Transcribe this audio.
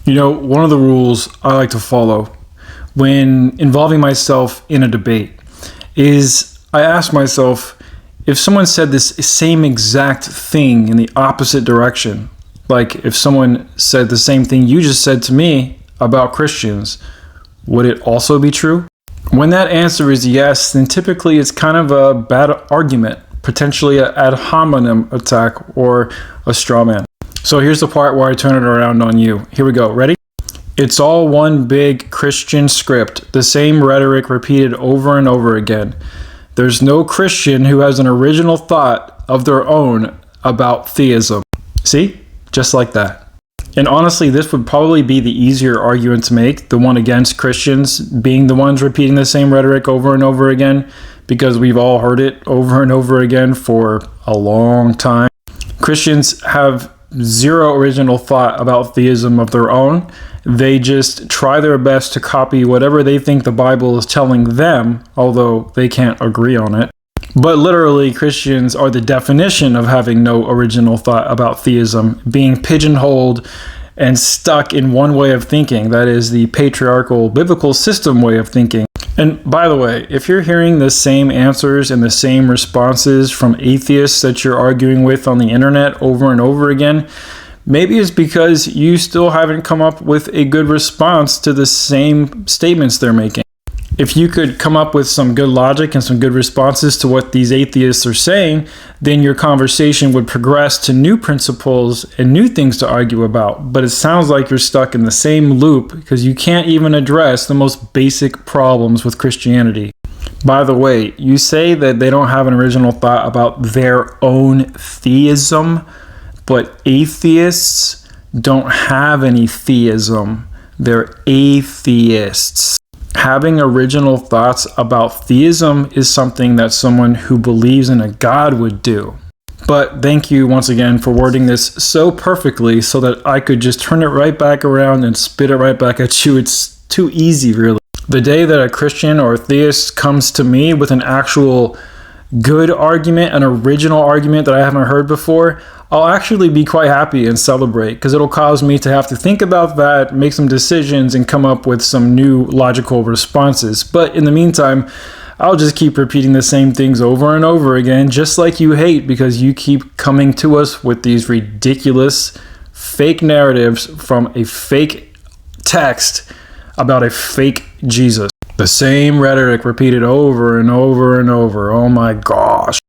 You know, one of the rules I like to follow when involving myself in a debate is I ask myself, if someone said this same exact thing in the opposite direction, like if someone said the same thing you just said to me about Christians, would it also be true? When that answer is yes, then typically it's kind of a bad argument, potentially an ad hominem attack or a straw man. So here's the part where I turn it around on you. Here we go. Ready? It's all one big Christian script, the same rhetoric repeated over and over again. There's no Christian who has an original thought of their own about theism. See? Just like that. And honestly, this would probably be the easier argument to make, the one against Christians being the ones repeating the same rhetoric over and over again, because we've all heard it over and over again for a long time. Christians have zero original thought about theism of their own. They just try their best to copy whatever they think the Bible is telling them, although they can't agree on it. But literally, Christians are the definition of having no original thought about theism, being pigeonholed and stuck in one way of thinking, that is the patriarchal biblical system way of thinking. And by the way, if you're hearing the same answers and the same responses from atheists that you're arguing with on the internet over and over again, maybe it's because you still haven't come up with a good response to the same statements they're making. If you could come up with some good logic and some good responses to what these atheists are saying, then your conversation would progress to new principles and new things to argue about. But it sounds like you're stuck in the same loop because you can't even address the most basic problems with Christianity. By the way, you say that they don't have an original thought about their own theism, but atheists don't have any theism. They're atheists. Having original thoughts about theism is something that someone who believes in a God would do. But thank you once again for wording this so perfectly so that I could just turn it right back around and spit it right back at you. It's too easy, really. The day that a Christian or a theist comes to me with an actual good argument, an original argument that I haven't heard before, I'll actually be quite happy and celebrate because it'll cause me to have to think about that, make some decisions, and come up with some new logical responses. But in the meantime, I'll just keep repeating the same things over and over again, just like you hate, because you keep coming to us with these ridiculous fake narratives from a fake text about a fake Jesus. The same rhetoric repeated over and over and over. Oh my gosh.